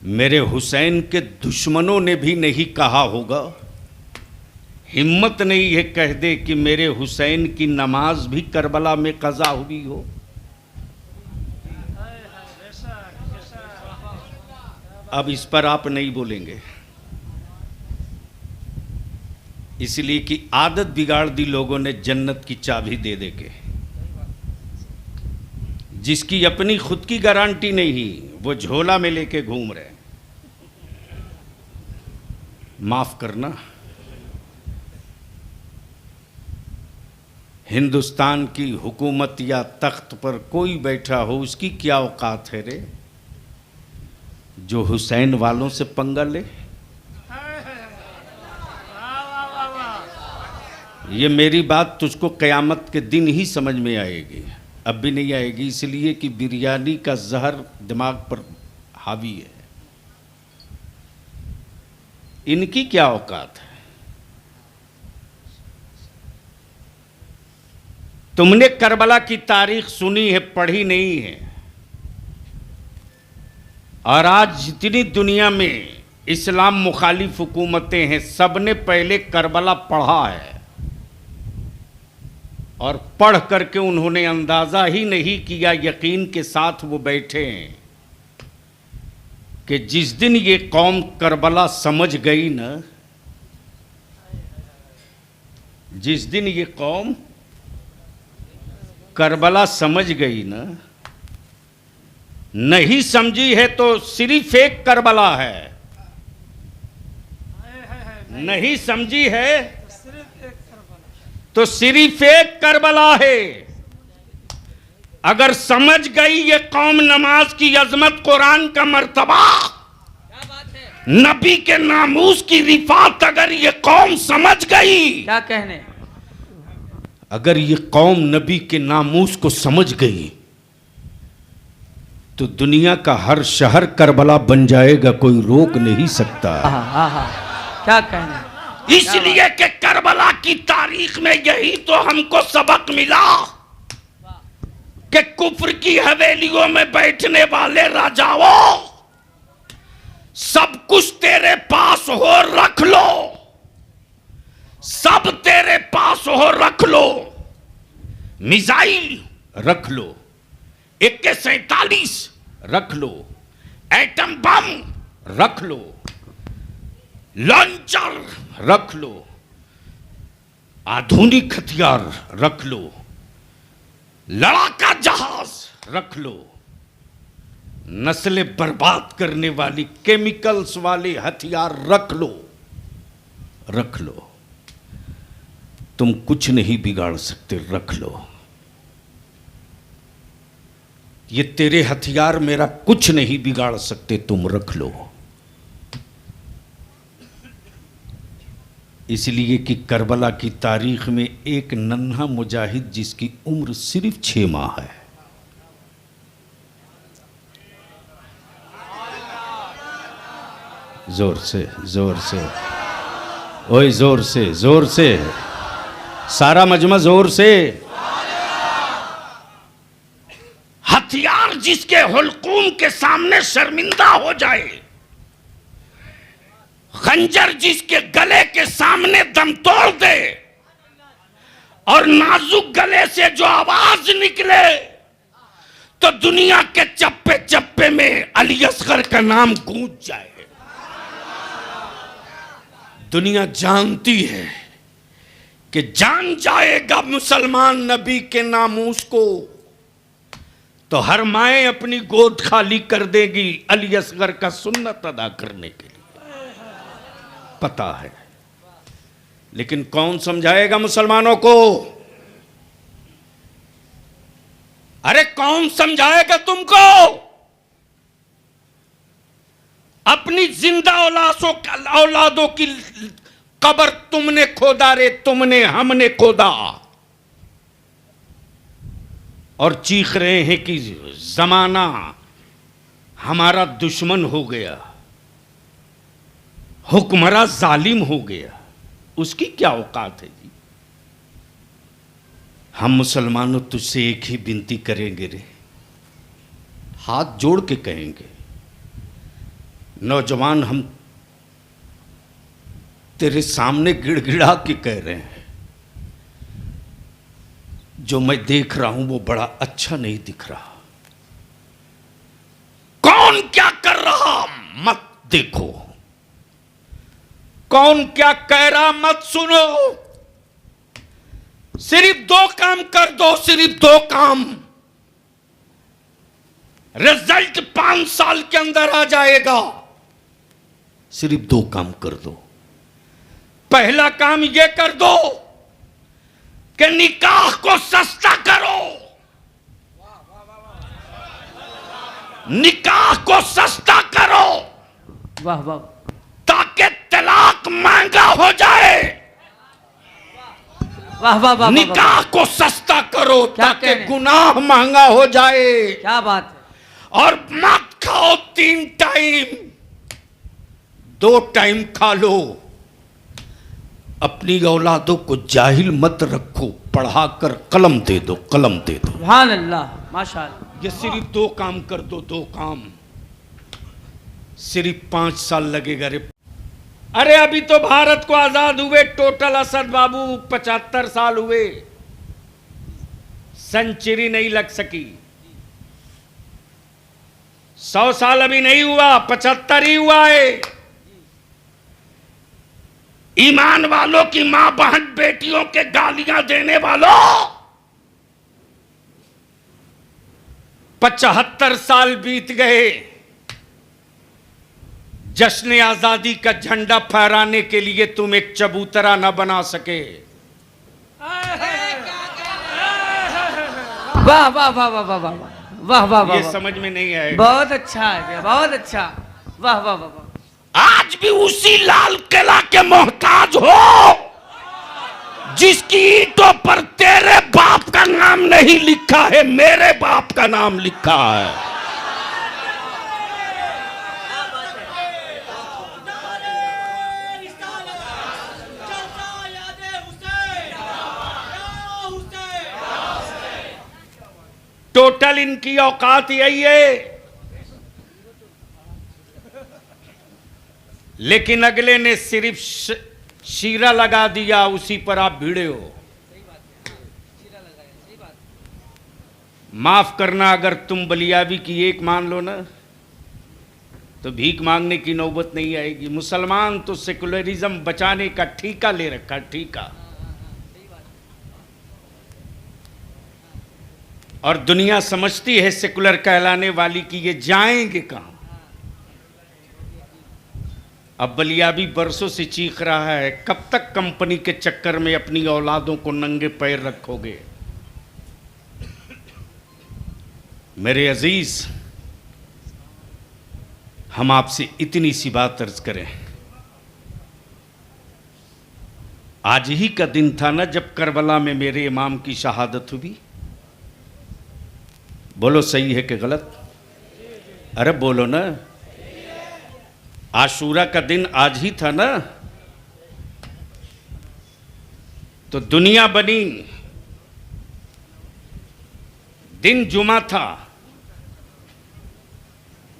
मेरे हुसैन के दुश्मनों ने भी नहीं कहा होगा, हिम्मत नहीं है कह दे कि मेरे हुसैन की नमाज भी करबला में कज़ा हुई हो। अब इस पर आप नहीं बोलेंगे, इसलिए कि आदत बिगाड़ दी लोगों ने जन्नत की चाबी दे दे के। जिसकी अपनी खुद की गारंटी नहीं वो झोला में लेके घूम रहे। माफ करना, हिंदुस्तान की हुकूमत या तख्त पर कोई बैठा हो उसकी क्या औकात है रे जो हुसैन वालों से पंगा ले। ये मेरी बात तुझको क़यामत के दिन ही समझ में आएगी, अब भी नहीं आएगी, इसलिए कि बिरयानी का जहर दिमाग पर हावी है। इनकी क्या औकात है। तुमने करबला की तारीख सुनी है, पढ़ी नहीं है। और आज जितनी दुनिया में इस्लाम मुखालिफ हुकूमतें हैं, सबने पहले करबला पढ़ा है और पढ़ करके उन्होंने अंदाज़ा ही नहीं किया, यकीन के साथ वो बैठे हैं कि जिस दिन ये कौम करबला समझ गई ना, जिस दिन ये कौम करबला समझ गई ना, नहीं समझी है तो सिर्फ एक करबला है, नहीं समझी है तो सिर्फ एक करबला है। अगर समझ गई ये कौम नमाज की अजमत, कुरान का मर्तबा, नबी के नामूस की रिफात, अगर ये कौम समझ गई, क्या कहने, अगर ये कौम नबी के नामूस को समझ गई तो दुनिया का हर शहर करबला बन जाएगा, कोई रोक नहीं सकता। क्या कहने। इसलिए कि करबला की तारीख में यही तो हमको सबक मिला कि कुफ्र की हवेलियों में बैठने वाले राजाओं, सब कुछ तेरे पास हो रख लो, सब तेरे पास हो रख लो, मिसाइल रख लो, AK-47 रख लो, एटम बम रख लो, लॉन्चर रख लो, आधुनिक हथियार रख लो, लड़ाका जहाज रख लो, नस्लें बर्बाद करने वाली केमिकल्स वाले हथियार रख लो, रख लो, तुम कुछ नहीं बिगाड़ सकते, रख लो। ये तेरे हथियार मेरा कुछ नहीं बिगाड़ सकते, तुम रख लो। इसलिए कि करबला की तारीख में एक नन्हा मुजाहिद जिसकी उम्र सिर्फ 6 माह है, जोर से जोर से, ओए जोर से जोर से, सारा मजमा जोर से। हथियार जिसके हुलकूम के सामने शर्मिंदा हो जाए, खंजर जिसके गले के सामने दम तोड़ दे, और नाजुक गले से जो आवाज निकले तो दुनिया के चप्पे चप्पे में अली असगर का नाम गूंज जाए। दुनिया जानती है कि जान जाएगा मुसलमान नबी के नामूस को तो हर माएँ अपनी गोद खाली कर देगी अली असगर का सुन्नत अदा करने के लिए, पता है। लेकिन कौन समझाएगा मुसलमानों को? अरे कौन समझाएगा तुमको? अपनी जिंदा औलादों की कब्र तुमने खोदा रे, तुमने, हमने खोदा, और चीख रहे हैं कि जमाना हमारा दुश्मन हो गया, हुक्मरान जालिम हो गया। उसकी क्या औकात है जी? हम मुसलमानों तुझसे एक ही विनती करेंगे रे, हाथ जोड़ के कहेंगे, नौजवान, हम तेरे सामने गिड़गिड़ा के कह रहे हैं, जो मैं देख रहा हूं वो बड़ा अच्छा नहीं दिख रहा। कौन क्या कर रहा मत देखो, कौन क्या कह रहा मत सुनो। सिर्फ दो काम कर दो, सिर्फ दो काम, रिजल्ट 5 साल के अंदर आ जाएगा। सिर्फ दो काम कर दो। पहला काम यह कर दो कि निकाह को सस्ता करो, निकाह को सस्ता करो, वाह वाह, ताकि तलाक महंगा हो जाए। वाह वाह वाह, निकाह को सस्ता करो क्या ताकि कह रहे हैं? गुनाह महंगा हो जाए। क्या बात है। और मत खाओ 3 टाइम, 2 टाइम खा लो। अपनी औलादों को जाहिल मत रखो, पढ़ाकर कलम दे दो, कलम दे दो। सुभान अल्लाह, माशाअल्लाह। ये सिर्फ 2 काम कर दो, 2 काम। सिर्फ 5 साल लगेगा रे। अरे अभी तो भारत को आजाद हुए टोटल असद बाबू 75 साल हुए, सेंचुरी नहीं लग सकी। 100 साल अभी नहीं हुआ, 75 ही हुआ है। ईमान वालों की मां बहन बेटियों के गालियां देने वालों, 75 साल बीत गए। जश्न आजादी का झंडा फहराने के लिए तुम एक चबूतरा न बना सके। वाह वाह वाह वाह वाह वाह वाह वाह वाह, ये समझ में नहीं आएगा। बहुत अच्छा है, बहुत अच्छा। वाह वाह वाह वाह। आज भी उसी लाल किला के मोहताज हो जिसकी ईंटों पर तेरे बाप का नाम नहीं लिखा है, मेरे बाप का नाम लिखा है। टोटल इनकी औकात यही है। लेकिन अगले ने सिर्फ शीरा लगा दिया, उसी पर आप भिड़े हो। माफ करना, अगर तुम बलियाबी की एक मान लो ना तो भीख मांगने की नौबत नहीं आएगी। मुसलमान तो सेकुलरिज्म बचाने का ठीका ले रखा, ठीका। और दुनिया समझती है सेकुलर कहलाने वाली कि ये जाएंगे कहां। अब बलियाबी बरसों से चीख रहा है, कब तक कंपनी के चक्कर में अपनी औलादों को नंगे पैर रखोगे। मेरे अजीज, हम आपसे इतनी सी बात अर्ज करें। आज ही का दिन था ना जब करबला में मेरे इमाम की शहादत हुई। बोलो सही है कि गलत? अरे बोलो ना। आशूरा का दिन आज ही था ना। तो दुनिया बनी, दिन जुमा था,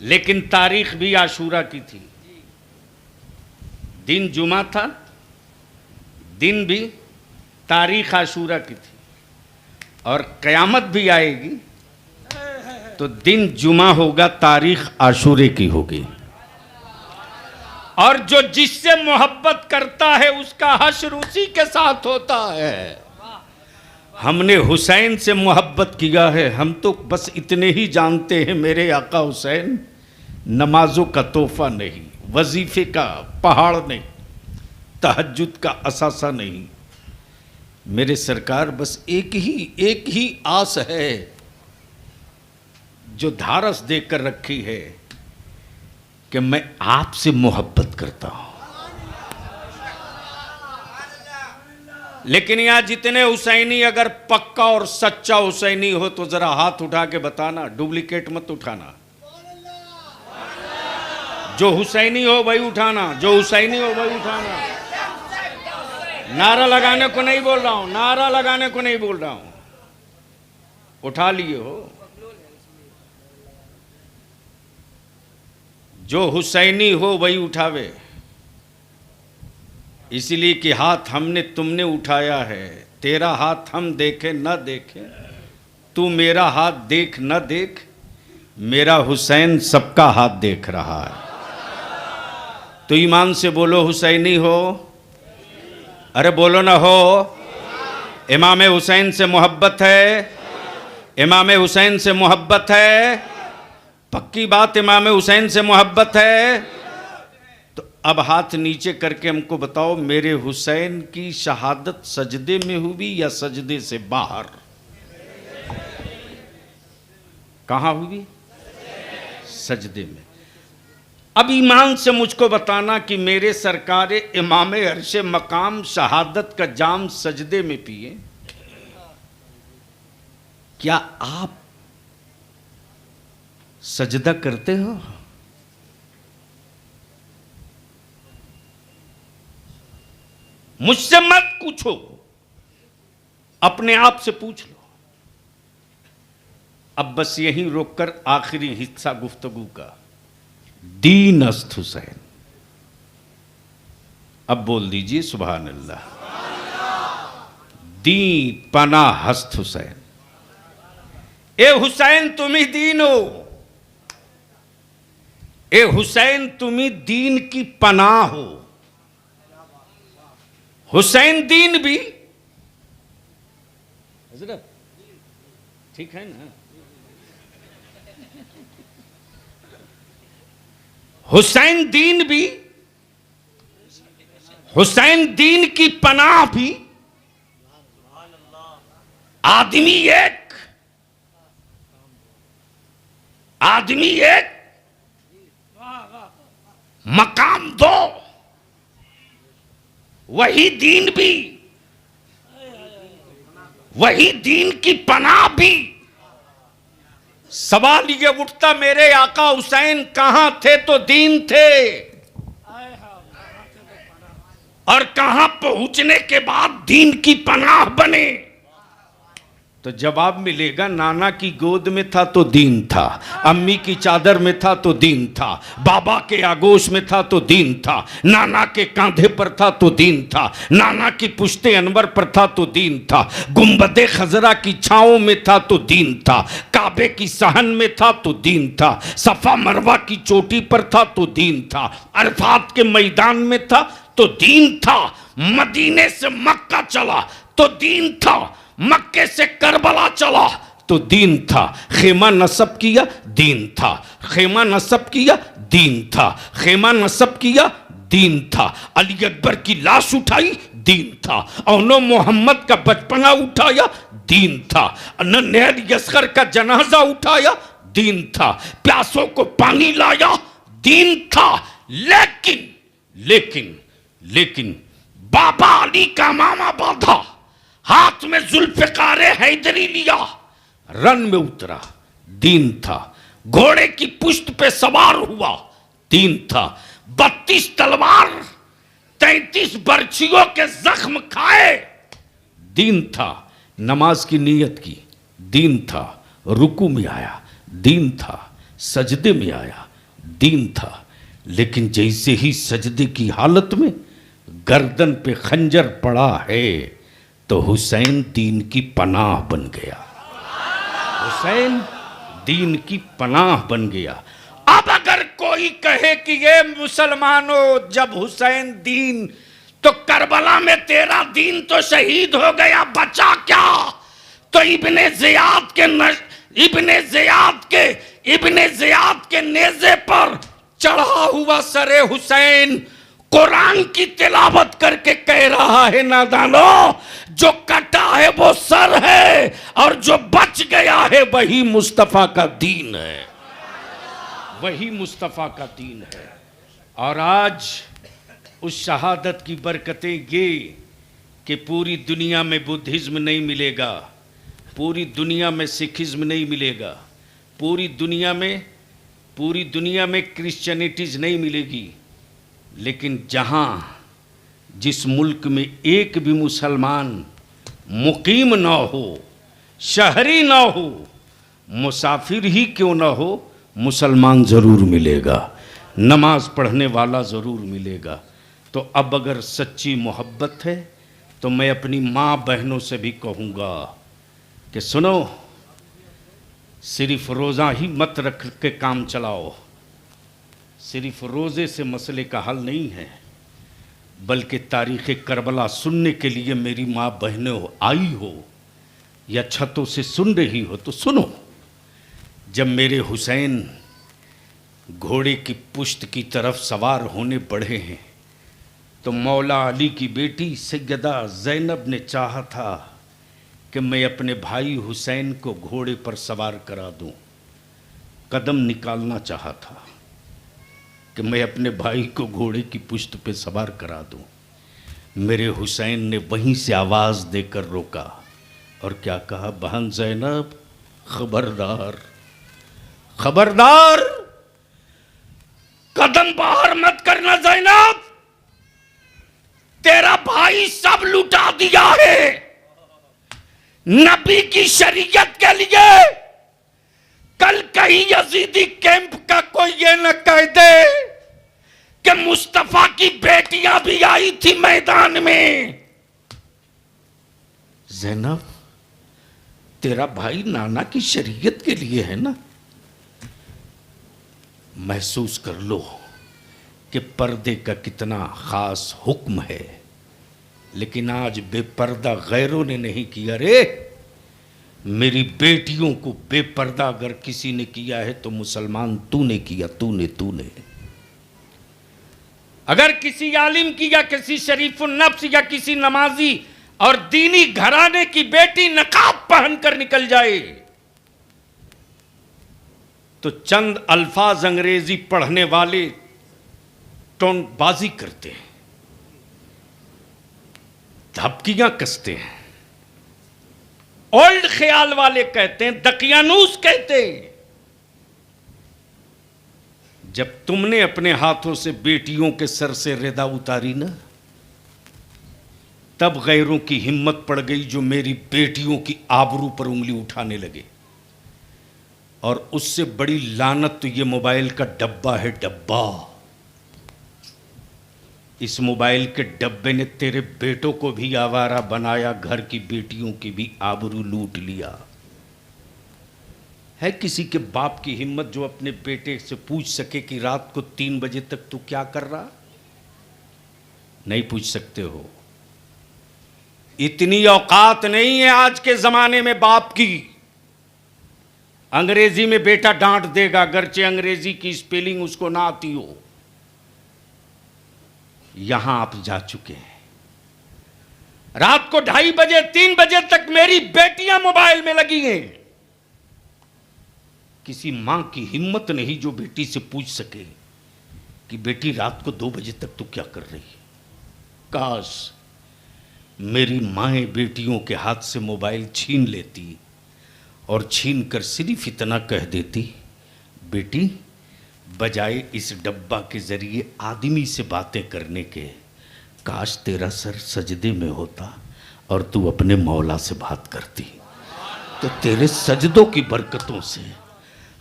लेकिन तारीख भी आशूरा की थी। दिन जुमा था, दिन भी, तारीख आशूरा की थी। और क़यामत भी आएगी तो दिन जुमा होगा, तारीख आशूरे की होगी। और जो जिससे मोहब्बत करता है उसका हश्र उसी के साथ होता है। हमने हुसैन से मोहब्बत किया है। हम तो बस इतने ही जानते हैं, मेरे आका हुसैन नमाजों का तोहफा नहीं, वजीफे का पहाड़ नहीं, तहज्जुद का असासा नहीं। मेरे सरकार बस एक ही आस है जो धारस देकर रखी है कि मैं आपसे मोहब्बत करता हूं। लेकिन यहां जितने हुसैनी अगर पक्का और सच्चा हुसैनी हो तो जरा हाथ उठा के बताना, डुप्लीकेट मत उठाना। जो हुसैनी हो वही उठाना, जो हुसैनी हो वही उठाना। नारा लगाने को नहीं बोल रहा हूं, नारा लगाने को नहीं बोल रहा हूं। उठा लिए हो। जो हुसैनी हो वही उठावे, इसलिए कि हाथ हमने तुमने उठाया है, तेरा हाथ हम देखे न देखे, तू मेरा हाथ देख न देख, मेरा हुसैन सबका हाथ देख रहा है। तो ईमान से बोलो हुसैनी हो, अरे बोलो ना हो। इमाम हुसैन से मोहब्बत है, इमाम हुसैन से मोहब्बत है, पक्की बात, इमाम हुसैन से मोहब्बत है। तो अब हाथ नीचे करके हमको बताओ, मेरे हुसैन की शहादत सजदे में हुई या सजदे से बाहर? कहाँ हुई? सजदे में। अब ईमान से मुझको बताना कि मेरे सरकार इमाम अर्श मकाम शहादत का जाम सजदे में पिए, क्या आप सजदा करते हो? मुझसे मत पूछो, अपने आप से पूछ लो। अब बस यहीं रोककर आखिरी हिस्सा गुफ्तगू का, दीन अस्त हुसैन। अब बोल दीजिए सुभान अल्लाह। दी पना हस्त हुसैन। ए हुसैन तुम ही दीन हो, ए हुसैन तुम ही दीन की पनाह हो। हुसैन दीन भी, हजरत ठीक है ना? हुसैन दीन भी, हुसैन दीन की पनाह भी। आदमी एक, आदमी एक, मकाम दो, वही दीन भी, वही दीन की पनाह भी। सवाल ये उठता, मेरे आका हुसैन कहां थे तो दीन थे, और कहां पहुंचने के बाद दीन की पनाह बने? तो जवाब मिलेगा, नाना की गोद में था तो दीन था, अम्मी की चादर में था तो दीन था, बाबा के आगोश में था तो दीन था, नाना के कांधे पर था तो दीन था, नाना की पुश्ते अनवर पर था तो दीन था, गुंबदे खजरा की छांव में था तो दीन था, काबे की सहन में था तो दीन था, सफा मरवा की चोटी पर था तो दीन था, अरफात के मैदान में था तो दीन था, मदीने से मक्का चला तो दीन था, मक्के से करबला चला तो दीन था, खेमा नसब किया दीन था, खेमा नसब किया दीन था, खेमा नसब किया दीन था, अली अकबर की लाश उठाई दीन था, औनो मोहम्मद का बचपना उठाया दीन था, नन्हेर यसगर का जनाजा उठाया दीन था, प्यासों को पानी लाया दीन था। लेकिन लेकिन लेकिन बाबा अली का मामा बांधा, हाथ में जुल्फिकारे हैदरी लिया, रन में उतरा दीन था, घोड़े की पुश्त पे सवार हुआ दीन था, 32 तलवार 33 बर्छियों के जख्म खाए दीन था, नमाज की नीयत की दीन था, रुकू में आया दीन था, सजदे में आया दीन था। लेकिन जैसे ही सजदे की हालत में गर्दन पे खंजर पड़ा है तो हुसैन दीन की पनाह बन गया, हुसैन दीन की पनाह बन गया। अब अगर कोई कहे कि ये मुसलमानों, जब हुसैन दीन तो करबला में तेरा दीन तो शहीद हो गया, बचा क्या? तो इब्ने ज़ियाद के नेज़े पर चढ़ा हुआ सरे हुसैन कुरान की तिलावत करके कह रहा है, नादानो, जो कटा है वो सर है और जो बच गया है वही मुस्तफा का दीन है, वही मुस्तफा का दीन है। और आज उस शहादत की बरकतें ये कि पूरी दुनिया में बुद्धिज्म नहीं मिलेगा, पूरी दुनिया में सिखिज्म नहीं मिलेगा, पूरी दुनिया में क्रिश्चियनिटीज नहीं मिलेगी, लेकिन जहाँ जिस मुल्क में एक भी मुसलमान मुकीम ना हो, शहरी ना हो, मुसाफिर ही क्यों ना हो, मुसलमान ज़रूर मिलेगा। नमाज पढ़ने वाला ज़रूर मिलेगा। तो अब अगर सच्ची मोहब्बत है तो मैं अपनी माँ बहनों से भी कहूँगा कि सुनो, सिर्फ रोज़ा ही मत रख के काम चलाओ। सिर्फ रोज़े से मसले का हल नहीं है, बल्कि तारीख़ करबला सुनने के लिए मेरी माँ बहनें आई हो या छतों से सुन रही हो तो सुनो। जब मेरे हुसैन घोड़े की पुश्त की तरफ सवार होने बढ़े हैं तो मौला अली की बेटी सैयदा ज़ैनब ने चाहा था कि मैं अपने भाई हुसैन को घोड़े पर सवार करा दूं। कदम निकालना चाहा था कि मैं अपने भाई को घोड़े की पुश्त पे सवार करा दूं। मेरे हुसैन ने वहीं से आवाज़ देकर रोका और क्या कहा, बहन ज़ैनब खबरदार, खबरदार, कदम बाहर मत करना ज़ैनब, तेरा भाई सब लुटा दिया है। नबी की शरीयत के लिए कल कहीं यजीदी कैंप का कोई ये न कह दे कि मुस्तफा की बेटियां भी आई थी मैदान में। ज़ैनब, तेरा भाई नाना की शरीयत के लिए है ना। महसूस कर लो कि पर्दे का कितना खास हुक्म है, लेकिन आज बेपर्दा गैरों ने नहीं किया। रे मेरी बेटियों को बेपर्दा अगर किसी ने किया है तो मुसलमान तूने किया, तूने। अगर किसी आलिम की या किसी शरीफुन नफ्स या किसी नमाजी और दीनी घराने की बेटी नकाब पहनकर निकल जाए तो चंद अल्फाज अंग्रेजी पढ़ने वाले टोनबाजी करते हैं, धपकियां कसते हैं, ओल्ड ख्याल वाले कहते हैं, दकियानूस कहते हैं। जब तुमने अपने हाथों से बेटियों के सर से रिदा उतारी ना, तब गैरों की हिम्मत पड़ गई जो मेरी बेटियों की आबरू पर उंगली उठाने लगे। और उससे बड़ी लानत तो ये मोबाइल का डब्बा है, डब्बा। इस मोबाइल के डब्बे ने तेरे बेटों को भी आवारा बनाया, घर की बेटियों की भी आबरू लूट लिया। है किसी के बाप की हिम्मत जो अपने बेटे से पूछ सके कि रात को 3 बजे तक तू क्या कर रहा? नहीं पूछ सकते हो। इतनी औकात नहीं है आज के जमाने में बाप की। अंग्रेजी में बेटा डांट देगा, अगरचे अंग्रेजी की स्पेलिंग उसको ना आती हो। यहां आप जा चुके हैं। रात को 2:30 बजे 3 बजे तक मेरी बेटियां मोबाइल में लगी हैं। किसी मां की हिम्मत नहीं जो बेटी से पूछ सके कि बेटी रात को 2 बजे तक तू क्या कर रही है। काश मेरी माएँ बेटियों के हाथ से मोबाइल छीन लेती और छीन कर सिर्फ इतना कह देती, बेटी बजाय इस डब्बा के जरिए आदमी से बातें करने के, काश तेरा सर सजदे में होता और तू अपने मौला से बात करती, तो तेरे सजदों की बरकतों से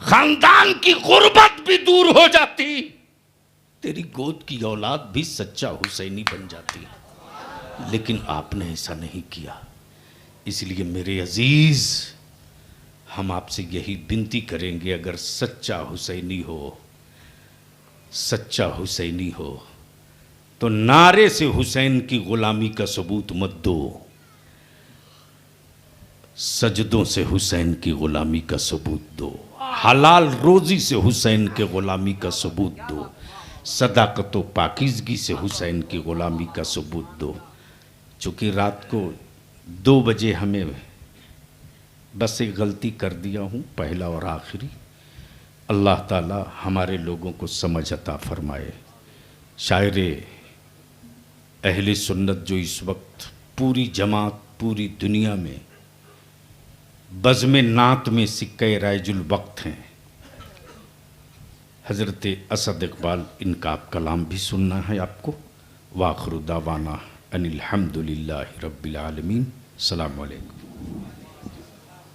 खानदान की गुर्बत भी दूर हो जाती, तेरी गोद की औलाद भी सच्चा हुसैनी बन जाती। लेकिन आपने ऐसा नहीं किया। इसलिए मेरे अजीज, हम आपसे यही विनती करेंगे, अगर सच्चा हुसैनी हो, सच्चा हुसैनी हो तो नारे से हुसैन की गुलामी का सबूत मत दो, सजदों से हुसैन की गुलामी का सबूत दो, हलाल रोजी से हुसैन के गुलामी का सबूत दो, सदाकत व पाकीज़गी से हुसैन की गुलामी का सबूत दो। चूँकि रात को 2 बजे हमें बस एक गलती कर दिया हूँ, पहला और आखिरी। अल्लाह ताला हमारे लोगों को समझ अता फरमाए। शायरे अहले सुन्नत जो इस वक्त पूरी जमात पूरी दुनिया में बज़्म नात में सिक्के राइजुल वक्त हैं, हज़रत असद इकबाल, इनका आप कलाम भी सुनना है आपको। वाखिरु दावाना अनिल हम्दुलिल्लाहि रब्बिल आलमीन। अस्सलामु अलैकुम।